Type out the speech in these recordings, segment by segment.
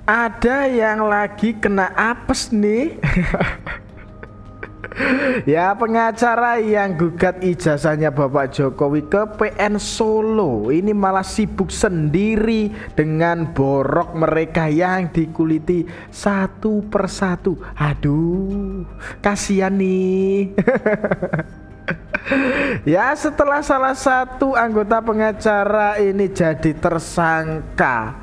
Ada yang lagi kena apes nih. Ya, pengacara yang gugat ijazahnya Bapak Jokowi ke PN Solo ini malah sibuk sendiri dengan borok mereka yang dikuliti satu persatu. Aduh, kasihan nih. Ya, setelah salah satu anggota pengacara ini jadi tersangka,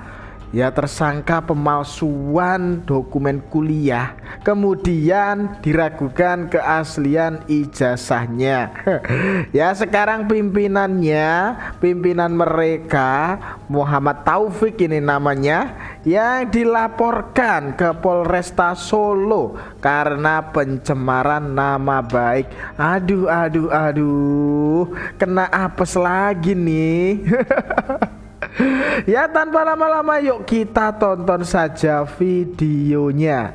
ya tersangka pemalsuan dokumen kuliah, kemudian diragukan keaslian ijazahnya. Ya, sekarang pimpinan mereka Muhammad Taufik ini namanya, yang dilaporkan ke Polresta Solo karena pencemaran nama baik. Aduh, kena apes lagi nih. Ya, tanpa lama-lama yuk kita tonton saja videonya.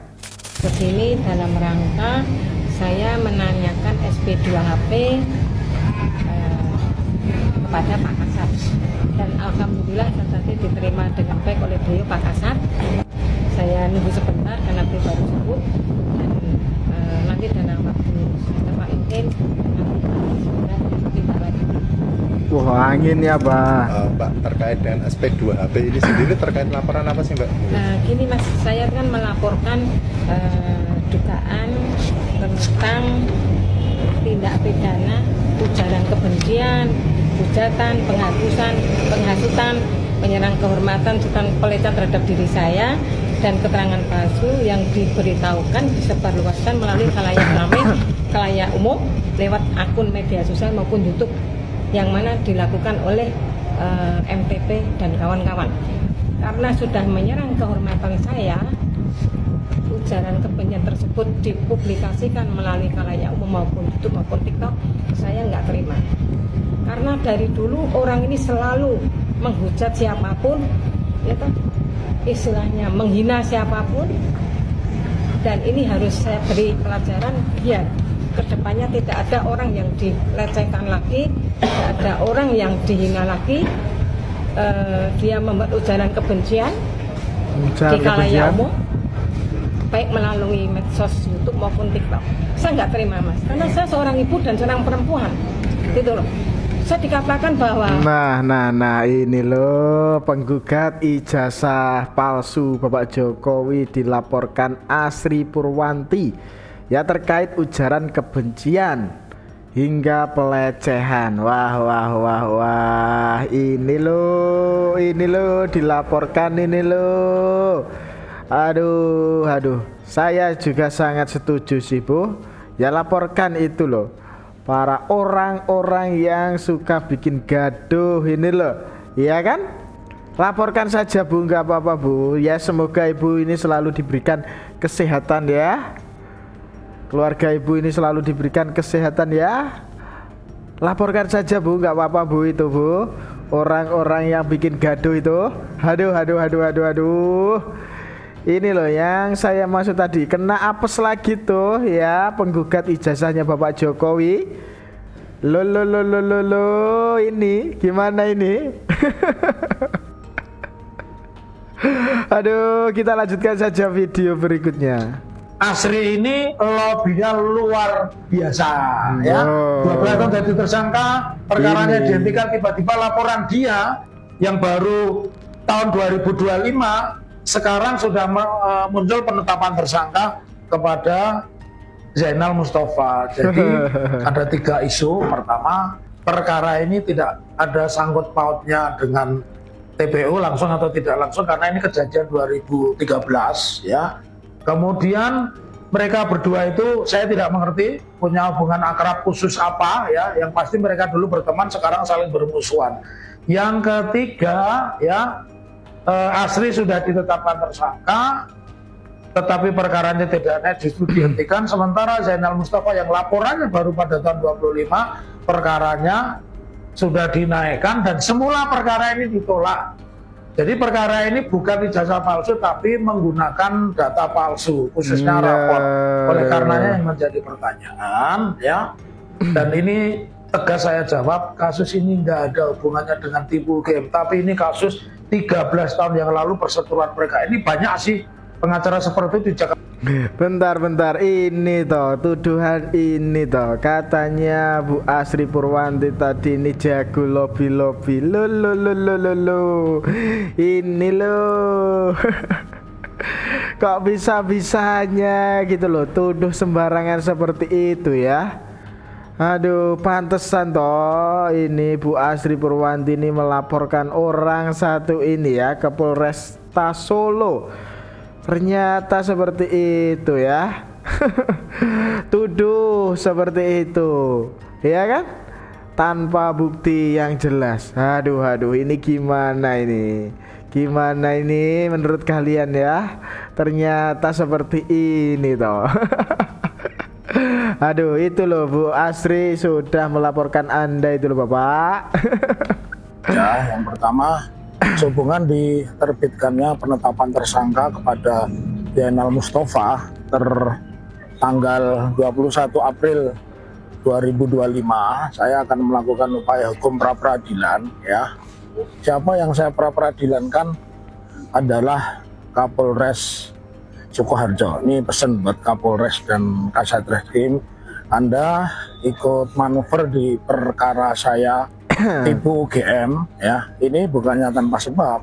Begini dalam rangka saya menanyakan SP2HP kepada Pak Kasat, dan alhamdulillah tadi diterima dengan baik oleh beliau Pak Kasat. Saya nunggu sebentar karena beliau baru sebut, dan nanti dalam waktu Pak Ingin Wah, angin ya, Pak. Mbak, terkait dengan SP2HP ini sendiri terkait laporan apa sih, Mbak? Gini Mas, saya kan melaporkan dugaan tentang tindak pidana ujaran kebencian, hujatan, penghasutan, penyerang kehormatan serta pelecehan terhadap diri saya, dan keterangan palsu yang diberitahukan disebarluaskan melalui khalayak ramai, khalayak umum lewat akun media sosial maupun YouTube, yang mana dilakukan oleh MTP dan kawan-kawan. Karena sudah menyerang kehormatan saya, ujaran kebencian tersebut dipublikasikan melalui khalayak umum maupun YouTube maupun TikTok, saya nggak terima. Karena dari dulu orang ini selalu menghujat siapapun, ya toh, istilahnya menghina siapapun, dan ini harus saya beri pelajaran biar kedepannya tidak ada orang yang dilecehkan lagi, tidak ada orang yang dihina lagi. Dia membuat ujaran kebencian di khalayak umum, baik melalui medsos YouTube maupun TikTok. Saya nggak terima, Mas, karena saya seorang ibu dan seorang perempuan, gitu loh. Saya dikatakan bahwa Nah, ini loh, penggugat ijazah palsu Bapak Jokowi dilaporkan Asri Purwanti, ya, terkait ujaran kebencian hingga pelecehan. Wah, ini loh dilaporkan ini loh. Aduh, saya juga sangat setuju sih, Bu. Ya, laporkan itu loh, para orang-orang yang suka bikin gaduh ini loh, iya kan? Laporkan saja, Bu, nggak apa-apa, Bu. Ya, semoga Ibu ini selalu diberikan kesehatan ya. Keluarga Ibu ini selalu diberikan kesehatan ya. Laporkan saja, Bu, nggak apa-apa, Bu, itu, Bu. Orang-orang yang bikin gaduh itu. Aduh. Ini loh yang saya maksud tadi, kena apes lagi tuh ya penggugat ijazahnya Bapak Jokowi. Lo, ini gimana ini? Aduh, kita lanjutkan saja video berikutnya. Asri ini lobbynya luar biasa, ya. 12 tahun jadi tersangka, perkaranya dihentikan, tiba-tiba laporan dia yang baru tahun 2025 sekarang sudah muncul penetapan tersangka kepada Zainal Mustafa. Jadi ada 3 isu. Pertama, perkara ini tidak ada sangkut pautnya dengan TPU langsung atau tidak langsung, karena ini kejadian 2013, ya. Kemudian mereka berdua itu saya tidak mengerti punya hubungan akrab khusus apa, ya. Yang pasti mereka dulu berteman, sekarang saling bermusuhan. Yang ketiga, ya, Asri sudah ditetapkan tersangka, tetapi perkaranya tidak justru dihentikan. Sementara Zainal Mustafa yang laporannya baru pada tahun 25, perkaranya sudah dinaikkan dan semula perkara ini ditolak. Jadi perkara ini bukan ijazah palsu tapi menggunakan data palsu, khususnya rapor. Oleh karenanya yang menjadi pertanyaan, ya, dan ini tegas saya jawab, kasus ini nggak ada hubungannya dengan tipu game, tapi ini kasus 13 tahun yang lalu perseteruan mereka. Ini banyak sih pengacara seperti itu di Jakarta. Bentar, ini toh tuduhan ini toh katanya Bu Asri Purwanti tadi ini jago lobby lo ini lo kok bisa-bisanya gitu loh tuduh sembarangan seperti itu ya. Aduh, pantesan toh ini Bu Asri Purwanti ini melaporkan orang satu ini ya ke Polresta Solo. Ternyata seperti itu ya. Tuduh seperti itu, ya kan? Tanpa bukti yang jelas. Aduh, ini gimana ini? Gimana ini menurut kalian ya? Ternyata seperti ini toh. Aduh, itu loh Bu Asri sudah melaporkan Anda itu loh Bapak. Ya, yang pertama sehubungan diterbitkannya penetapan tersangka kepada Zainal Mustafa tanggal 21 April 2025, saya akan melakukan upaya hukum pra-peradilan ya. Siapa yang saya pra-peradilankan adalah Kapolres Sukoharjo. Ini pesan buat Kapolres dan Kasat Reskrim, Anda ikut manuver di perkara saya tipu UGM ya, ini bukannya tanpa sebab.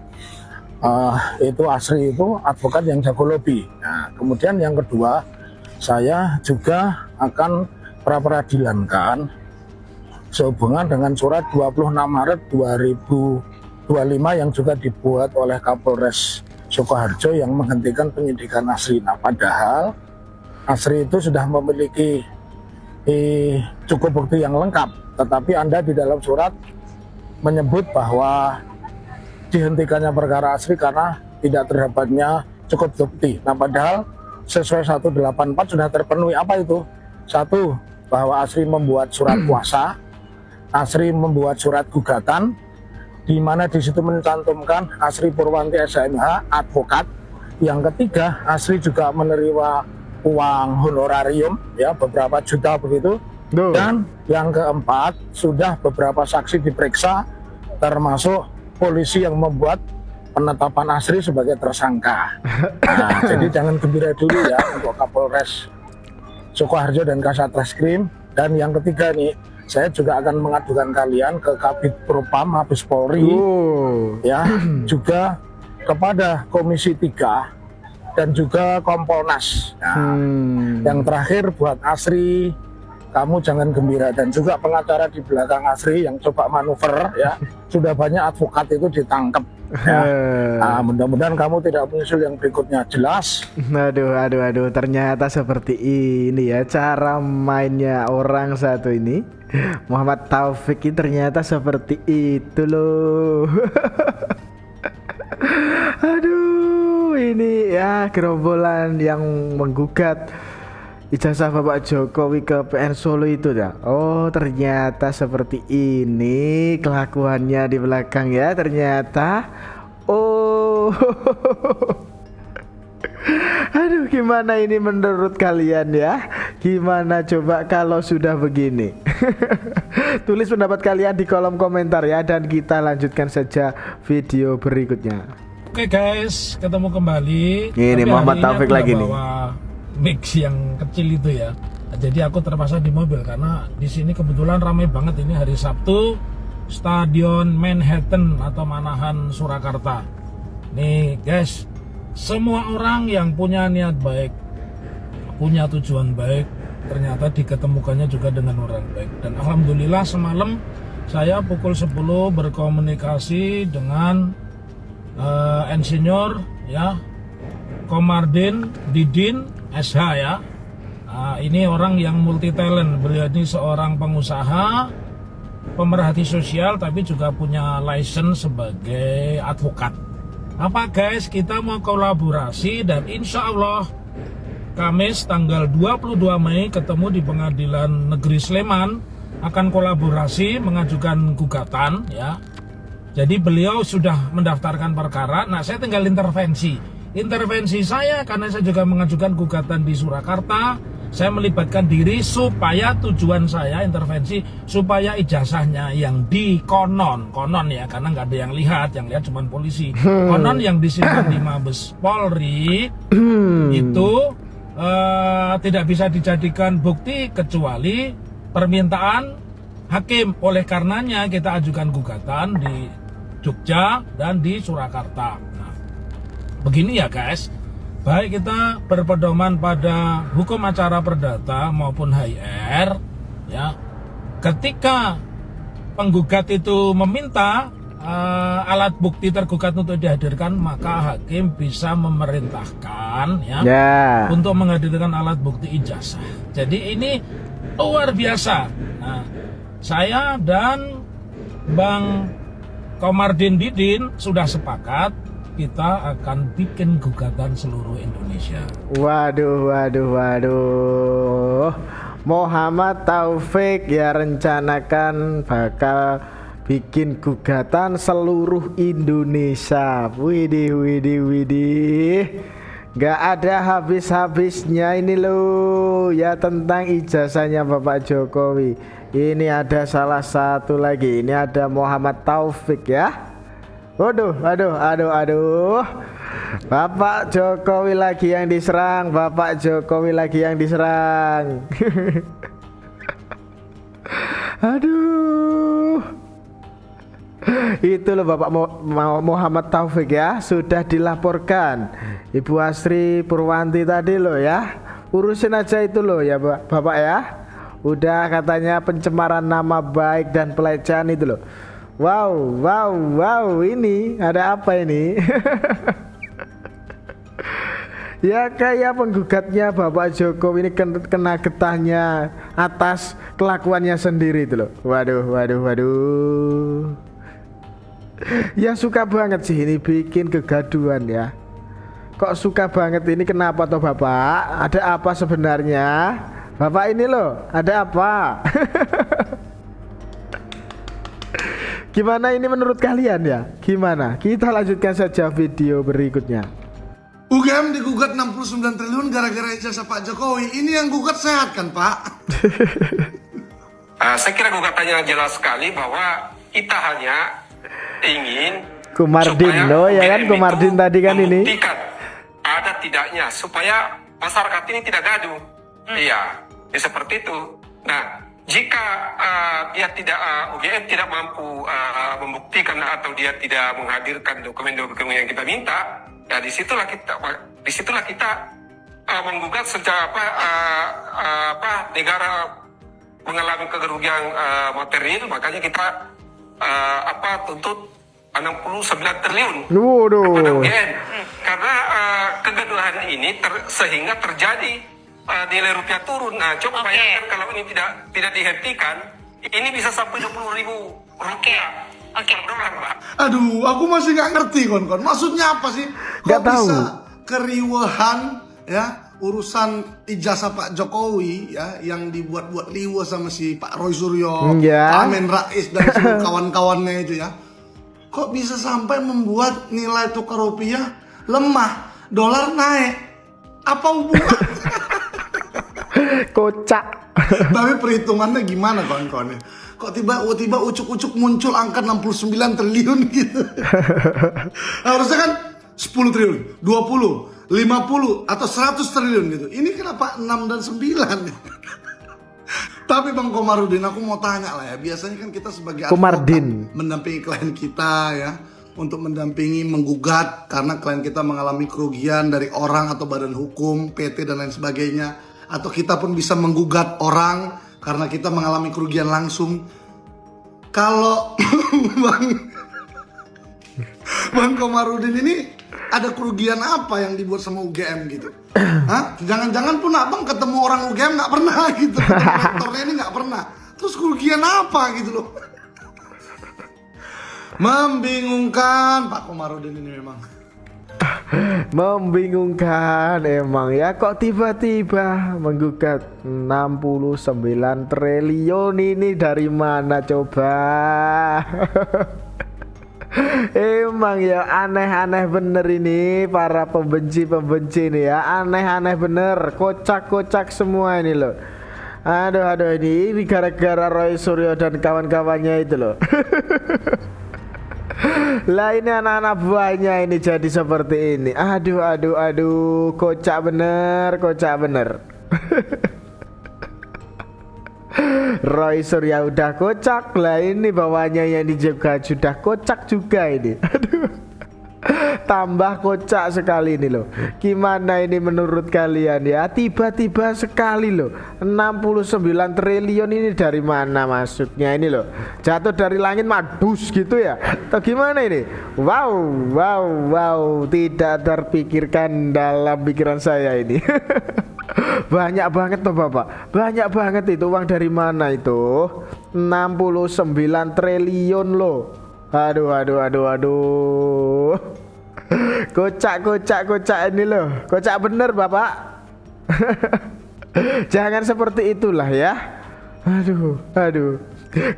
Itu Asri itu advokat yang jago lobby. Nah, kemudian yang kedua, saya juga akan pra-peradilankan sehubungan dengan surat 26 Maret 2025 yang juga dibuat oleh Kapolres Sukoharjo yang menghentikan penyidikan Asri. Nah, padahal Asri itu sudah memiliki cukup bukti yang lengkap. Tetapi Anda di dalam surat menyebut bahwa dihentikannya perkara Asri karena tidak terdapatnya cukup bukti. Nah, padahal sesuai 184 sudah terpenuhi. Apa itu? Satu, bahwa Asri membuat surat kuasa, Asri membuat surat gugatan, di mana di situ mencantumkan Asri Purwanti SMH, advokat. Yang ketiga, Asri juga menerima uang honorarium, ya beberapa juta begitu. Dan yang keempat, sudah beberapa saksi diperiksa, termasuk polisi yang membuat penetapan Asri sebagai tersangka. Nah, jadi jangan gembira dulu ya untuk Kapolres Sukoharjo dan Kasat Reskrim. Dan yang ketiga nih, saya juga akan mengadukan kalian ke Kabid Propam Mabes Polri, ya, juga kepada Komisi 3 dan juga Kompolnas. Nah, yang terakhir buat Asri, kamu jangan gembira, dan juga pengacara di belakang Asri yang coba manuver ya, sudah banyak advokat itu ditangkap ya. Nah, mudah-mudahan kamu tidak menyusul yang berikutnya. Jelas? Aduh, ternyata seperti ini ya cara mainnya orang satu ini. Muhammad Taufik ini ternyata seperti itu loh. Aduh, ini ya gerombolan yang menggugat ijazah Bapak Jokowi ke PN Solo itu ya. Oh, ternyata seperti ini kelakuannya di belakang ya ternyata. Oh. Aduh, gimana ini menurut kalian ya? Gimana coba kalau sudah begini? Tulis pendapat kalian di kolom komentar ya, dan kita lanjutkan saja video berikutnya. Oke guys, ketemu kembali. Ini tapi Muhammad Taufik lagi nih. Mix yang kecil itu ya. Jadi aku terpaksa di mobil karena di sini kebetulan ramai banget. Ini hari Sabtu, Stadion Manhattan atau Manahan Surakarta. Nih guys, semua orang yang punya niat baik, punya tujuan baik, ternyata diketemukannya juga dengan orang baik. Dan alhamdulillah semalam saya pukul 10 berkomunikasi dengan insinyur ya, Komardin Didin SH ya. Ini orang yang multi talent. Beliau ini seorang pengusaha, pemerhati sosial, tapi juga punya license sebagai advokat. Apa guys, kita mau kolaborasi dan insya Allah Kamis tanggal 22 Mei ketemu di Pengadilan Negeri Sleman, akan kolaborasi mengajukan gugatan ya. Jadi beliau sudah mendaftarkan perkara. Nah, saya tinggal intervensi saya karena saya juga mengajukan gugatan di Surakarta. saya melibatkan diri supaya tujuan saya intervensi supaya ijazahnya yang konon ya, karena nggak ada yang lihat cuma polisi, konon yang disimpan di Mabes Polri itu tidak bisa dijadikan bukti kecuali permintaan hakim. Oleh karenanya kita ajukan gugatan di Jogja dan di Surakarta. Nah, begini ya guys, baik kita berpedoman pada hukum acara perdata maupun HIR ya. Ketika penggugat itu meminta alat bukti tergugat untuk dihadirkan, maka hakim bisa memerintahkan ya untuk menghadirkan alat bukti ijazah. Jadi ini luar biasa. Nah, saya dan Bang Komardin Didin sudah sepakat kita akan bikin gugatan seluruh Indonesia. Waduh. Muhammad Taufik ya rencanakan bakal bikin gugatan seluruh Indonesia. Widih. Gak ada habis-habisnya ini loh ya tentang ijazahnya Bapak Jokowi. Ini ada salah satu lagi. Ini ada Muhammad Taufik ya. Aduh. Bapak Jokowi lagi yang diserang. Aduh. Itu loh Bapak Muhammad Taufik ya, sudah dilaporkan Ibu Asri Purwanti tadi loh ya. Urusin aja itu loh ya Bapak ya. Udah katanya pencemaran nama baik dan pelecehan itu loh. Wow, ini ada apa ini? Ya kayak penggugatnya Bapak Jokowi ini kena getahnya atas kelakuannya sendiri itu loh. Waduh. Ya suka banget sih ini bikin kegaduhan ya. Kok suka banget ini, kenapa toh Bapak? Ada apa sebenarnya? Bapak ini loh, ada apa? Gimana ini menurut kalian ya? Gimana? Kita lanjutkan saja video berikutnya. UGM digugat 69 triliun gara-gara ijazah Pak Jokowi. Ini yang gugat sehat kan Pak? Saya kira gugatannya jelas sekali bahwa kita hanya ingin Komardin loh ya kan, Komardin tadi kan ini ada tidaknya supaya masyarakat ini tidak gaduh. Iya, ya seperti itu. Nah, jika dia tidak UGM tidak mampu membuktikan atau dia tidak menghadirkan dokumen-dokumen yang kita minta, ya disitulah kita menggugat sejak negara mengalami kerugian material, makanya kita tuntut 69 triliun kepada UGM karena kegaduhan ini sehingga terjadi nilai rupiah turun. Nah, coba bayangkan kalau ini tidak dihentikan, ini bisa sampai 20.000 rupiah per dolar, Pak. Aduh, aku masih nggak ngerti kon. Maksudnya apa sih? Kok bisa keriuhan ya urusan ijazah Pak Jokowi ya yang dibuat-buat liwe sama si Pak Roy Suryo, Pak Amin Rais dan seluruh kawan-kawannya itu ya. Kok bisa sampai membuat nilai tukar rupiah lemah, dolar naik? Apa hubungan? Kocak. Tapi perhitungannya gimana kawan-kawan? Kok tiba-tiba ucuk-ucuk muncul angka 69 triliun gitu? Harusnya kan 10 triliun, 20, 50 atau 100 triliun gitu. Ini kenapa 6 dan 9? Tapi Bang Komarudin, aku mau tanya lah ya. Biasanya kan kita sebagai advokat mendampingi klien kita ya, untuk mendampingi menggugat karena klien kita mengalami kerugian dari orang atau badan hukum, PT dan lain sebagainya. Atau kita pun bisa menggugat orang karena kita mengalami kerugian langsung. Kalau Bang Komarudin ini ada kerugian apa yang dibuat sama UGM gitu? Hah? Jangan-jangan pun abang ketemu orang UGM nggak pernah gitu, ketemu rektornya ini nggak pernah. Terus kerugian apa gitu loh? Membingungkan Pak Komarudin ini memang. Membingungkan emang ya, kok tiba-tiba menggugat 69 triliun ini dari mana coba? Emang ya aneh-aneh bener ini para pembenci-pembenci ini ya, aneh-aneh bener, kocak-kocak semua ini loh. Aduh ini gara-gara Roy Suryo dan kawan-kawannya itu loh. Lah ini anak-anak buahnya ini jadi seperti ini. Aduh, kocak bener. Roy Surya udah kocak, lah ini bawahnya yang juga sudah kocak juga ini. Aduh, tambah kocak sekali ini loh. Gimana ini menurut kalian ya? Tiba-tiba sekali loh 69 triliun ini dari mana maksudnya ini loh? Jatuh dari langit madus gitu ya? Atau gimana ini? Wow, tidak terpikirkan dalam pikiran saya ini. Banyak banget tuh Bapak, banyak banget itu uang dari mana itu? 69 triliun loh. Aduh. Kocak ini loh. Kocak bener Bapak. Jangan seperti itulah ya. Aduh.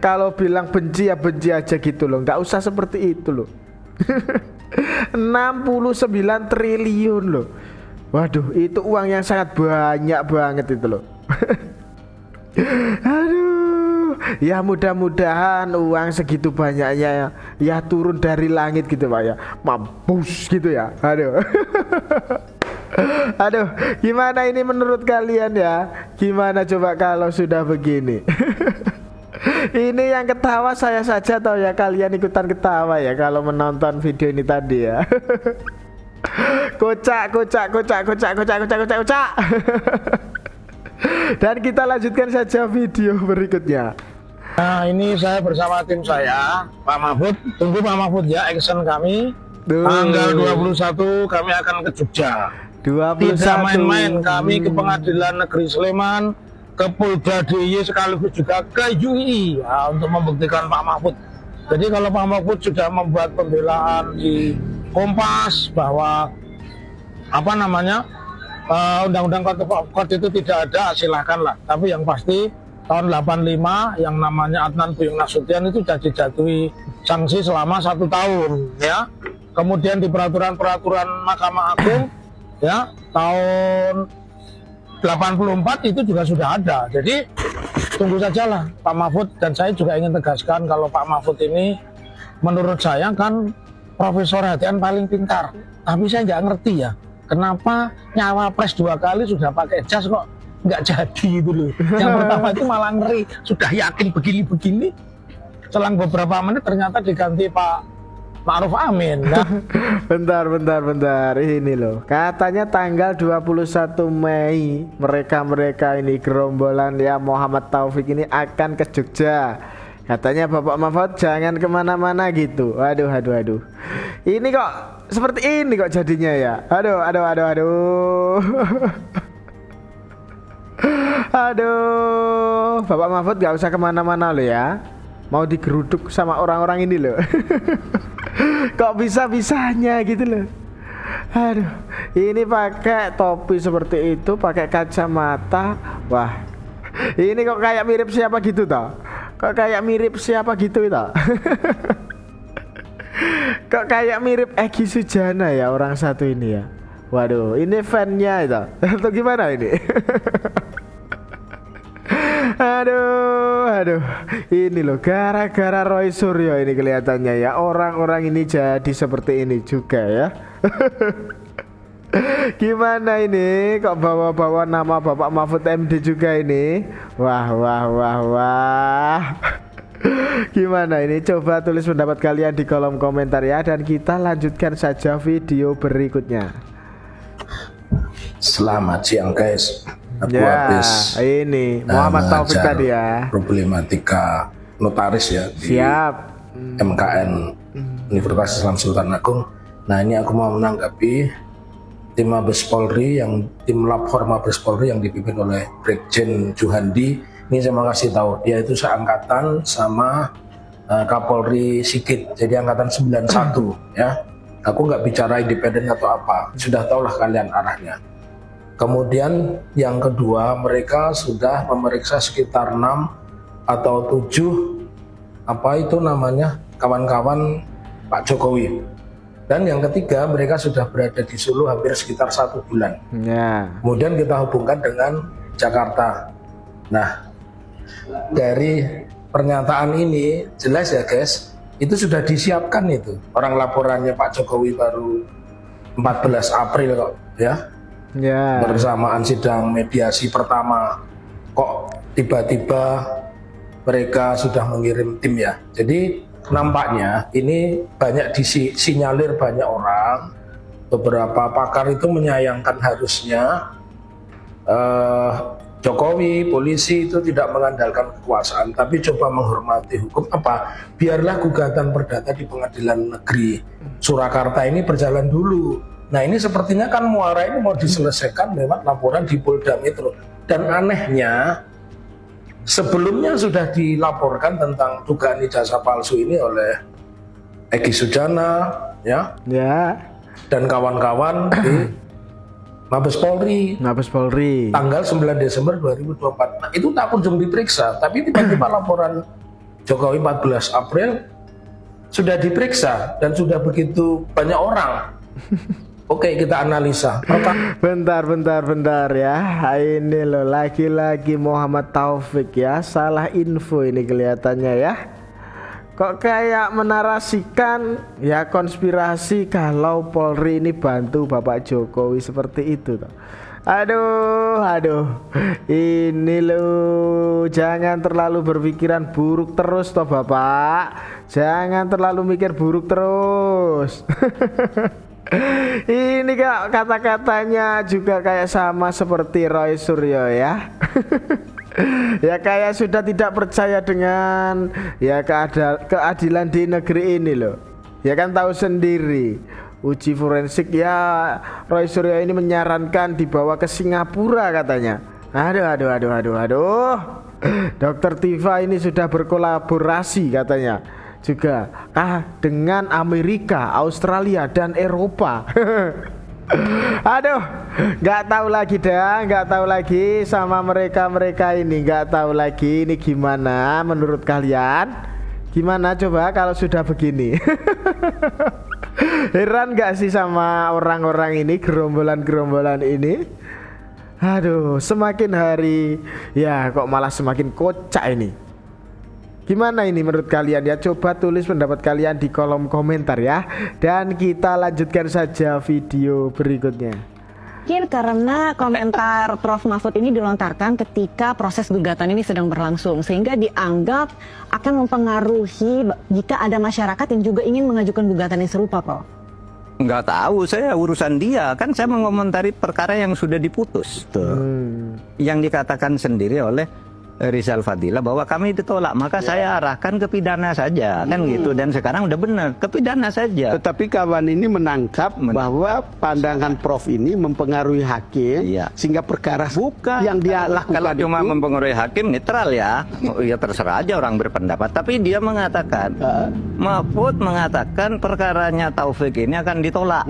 Kalau bilang benci ya benci aja gitu loh. Nggak usah seperti itu loh. 69 triliun loh. Waduh, itu uang yang sangat banyak banget itu loh. Aduh, ya mudah-mudahan uang segitu banyaknya ya turun dari langit gitu Pak ya, mampus gitu ya. Aduh, gimana ini menurut kalian ya? Gimana coba kalau sudah begini? Ini yang ketawa saya saja atau ya kalian ikutan ketawa ya kalau menonton video ini tadi ya? Kocak. Dan kita lanjutkan saja video berikutnya. Nah ini saya bersama tim saya, Pak Mahfud. Tunggu Pak Mahfud ya, action kami. Tanggal 21 kami akan ke Jogja. 21. Tidak main-main, kami ke Pengadilan Negeri Sleman, ke Polda DIY sekaligus juga ke UI ya, untuk membuktikan Pak Mahfud. Jadi kalau Pak Mahfud sudah membuat pembelaan di Kompas bahwa undang-undang kode itu tidak ada, silakanlah. Tapi yang pasti tahun 85 yang namanya Adnan Buyung Nasution itu sudah dijatuhi sanksi selama 1 tahun ya. Kemudian di peraturan Mahkamah Agung ya tahun 84 itu juga sudah ada. Jadi tunggu sajalah Pak Mahfud. Dan saya juga ingin tegaskan kalau Pak Mahfud ini menurut saya kan Profesor Hatian paling pintar, tapi saya nggak ngerti ya kenapa nyawa pres 2 kali sudah pakai jas kok nggak jadi gitu loh. Yang pertama itu malah ngeri, sudah yakin begini-begini, selang beberapa menit ternyata diganti Pak Ma'ruf Amin ya. Bentar ini loh, katanya tanggal 21 Mei mereka ini gerombolan ya Muhammad Taufik ini akan ke Jogja. Katanya Bapak Mahfud jangan kemana-mana gitu. Aduh. Ini kok seperti ini kok jadinya ya. Aduh. Aduh, Bapak Mahfud gak usah kemana-mana loh ya. Mau digeruduk sama orang-orang ini loh. Kok bisa-bisanya gitu loh. Aduh, ini pakai topi seperti itu, pakai kacamata. Wah, ini kok kayak mirip siapa gitu toh? Kok kayak mirip siapa gitu toh? Kok kayak mirip Egy Sujana ya orang satu ini ya. Waduh, ini fan-nya itu atau gimana ini? Aduh, ini loh gara-gara Roy Suryo ini kelihatannya ya orang-orang ini jadi seperti ini juga ya. Gimana ini kok bawa-bawa nama Bapak Mahfud MD juga ini? Wah. Gimana ini? Coba tulis pendapat kalian di kolom komentar ya. Dan kita lanjutkan saja video berikutnya. Selamat siang guys. Aku Ya, habis ini Muhammad Taufik mengajar tadi ya. problematika notaris ya di Siap. MKN Universitas Islam Sultan Agung. Nah ini aku mau menanggapi tim Mabes Polri tim Lapor Mabes Polri yang dipimpin oleh Brigjen Juhandi. Ini saya mau kasih tahu, dia itu seangkatan sama Kapolri Sigit, jadi angkatan 91 ya. Aku nggak bicara independen atau apa, sudah tahulah kalian arahnya. Kemudian yang kedua, mereka sudah memeriksa sekitar 6 atau 7 kawan-kawan Pak Jokowi. Dan yang ketiga, mereka sudah berada di Solo hampir sekitar 1 bulan. Ya. Kemudian kita hubungkan dengan Jakarta. Nah, dari pernyataan ini jelas ya guys, itu sudah disiapkan itu. Orang laporannya Pak Jokowi baru 14 April kok ya. Ya. Bersamaan sidang mediasi pertama. Kok tiba-tiba mereka sudah mengirim tim ya. Jadi nampaknya ini banyak disinyalir banyak orang, beberapa pakar itu menyayangkan harusnya Jokowi, polisi itu tidak mengandalkan kekuasaan tapi coba menghormati hukum. Biarlah gugatan perdata di Pengadilan Negeri Surakarta ini berjalan dulu. Nah ini sepertinya kan muara ini mau diselesaikan lewat laporan di Polda Metro. Dan anehnya sebelumnya sudah dilaporkan tentang dugaan ijazah palsu ini oleh Egy Sujana ya, dan kawan-kawan di Mabes Polri tanggal 9 Desember 2024. Nah, itu tak kunjung diperiksa, tapi tiba-tiba laporan Jokowi 14 April sudah diperiksa dan sudah begitu banyak orang. Oke, kita analisa. Bentar ya. Ini loh lagi-lagi Muhammad Taufik ya. Salah info ini kelihatannya ya. Kok kayak menarasikan ya konspirasi kalau Polri ini bantu Bapak Jokowi seperti itu toh. Aduh. Ini loh, jangan terlalu berpikiran buruk terus toh Bapak. Jangan terlalu mikir buruk terus. Ini kata-katanya juga kayak sama seperti Roy Suryo ya. Ya kayak sudah tidak percaya dengan ya keadilan di negeri ini loh. Ya kan tahu sendiri uji forensik ya, Roy Suryo ini menyarankan dibawa ke Singapura katanya. Aduh. Dokter Tifa ini sudah berkolaborasi katanya juga dengan Amerika, Australia dan Eropa. Aduh, nggak tahu lagi sama mereka ini, nggak tahu lagi ini gimana menurut kalian? Gimana coba kalau sudah begini? Heran nggak sih sama orang-orang ini, gerombolan ini? Aduh, semakin hari ya kok malah semakin kocak ini. Gimana ini menurut kalian ya? Coba tulis pendapat kalian di kolom komentar ya. Dan kita lanjutkan saja video berikutnya. Mungkin karena komentar Prof. Mahfud ini dilontarkan ketika proses gugatan ini sedang berlangsung, sehingga dianggap akan mempengaruhi jika ada masyarakat yang juga ingin mengajukan gugatan yang serupa, Prof. Nggak tahu, saya urusan dia. Kan saya mengomentari perkara yang sudah diputus. Yang dikatakan sendiri oleh Rizal Fadila bahwa kami ditolak, maka saya arahkan ke pidana saja, kan gitu. Dan sekarang udah benar, ke pidana saja. Tetapi kawan ini menangkap bahwa pandangan Prof ini mempengaruhi hakim, sehingga perkara yang dia lakukan kalau cuma mempengaruhi hakim netral ya, ya terserah aja orang berpendapat. Tapi dia mengatakan, Mahfud mengatakan perkaranya Taufik ini akan ditolak.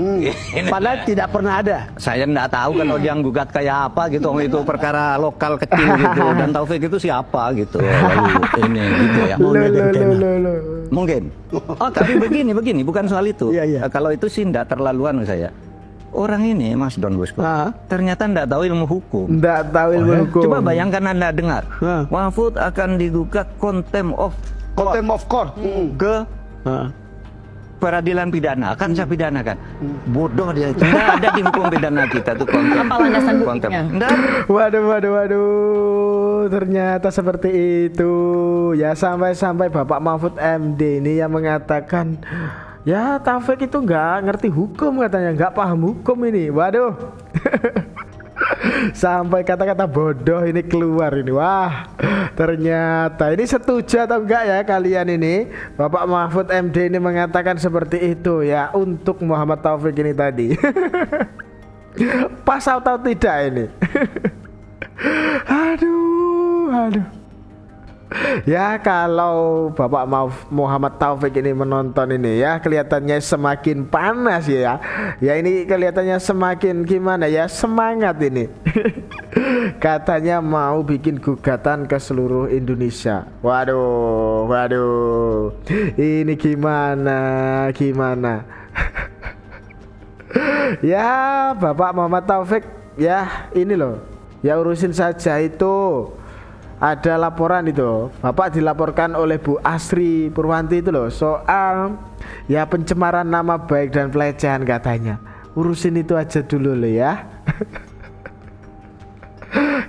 Padahal tidak pernah ada. Saya nggak tahu kalau dia gugat kayak apa gitu, itu perkara lokal kecil gitu. Dan Taufik itu siapa gitu, ini gitu ya. Mungkin. Oh tapi begini, bukan soal itu. Kalau itu sih nggak terlaluan saya. Orang ini Mas Don Bosco ternyata nggak tahu ilmu hukum. Hukum. Coba bayangkan Anda dengar, Mahfud akan digugat contempt of court ke peradilan pidana, akan saya pidanakan. Bodoh dia itu. Nggak ada di hukum pidana kita tuh konten. Apa landasan buktinya? Waduh, ternyata seperti itu. Ya sampai Bapak Mahfud MD ini yang mengatakan ya Taufik itu nggak ngerti hukum katanya, nggak paham hukum ini. Waduh. Sampai kata-kata bodoh ini keluar ini. Wah, ternyata ini setuju atau enggak ya kalian ini? Bapak Mahfud MD ini mengatakan seperti itu ya untuk Muhammad Taufik ini tadi. Pas atau tidak ini? Aduh. Ya kalau Bapak Muhammad Taufik ini menonton ini ya, kelihatannya semakin panas ya. Ya ini kelihatannya semakin gimana ya, semangat ini. Katanya mau bikin gugatan ke seluruh Indonesia. Waduh, waduh. Ini gimana? Ya Bapak Muhammad Taufik ya, ini loh. Ya urusin saja itu. Ada laporan itu, Bapak dilaporkan oleh Bu Asri Purwanti itu loh, soal ya pencemaran nama baik dan pelecehan katanya. Urusin itu aja dulu loh ya.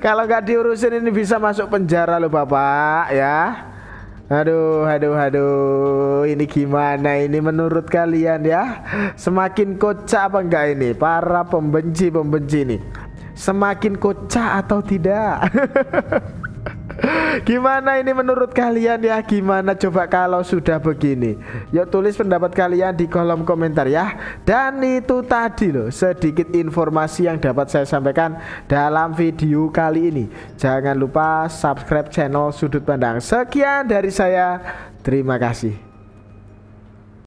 Kalau nggak diurusin ini bisa masuk penjara loh Bapak ya. Aduh, ini gimana ini menurut kalian ya? Semakin kocak apa enggak ini para pembenci ini? Semakin kocak atau tidak? Gimana ini menurut kalian ya? Gimana coba kalau sudah begini? Yuk tulis pendapat kalian di kolom komentar ya. Dan itu tadi loh sedikit informasi yang dapat saya sampaikan dalam video kali ini. Jangan lupa subscribe channel Sudut Pandang. Sekian dari saya, terima kasih.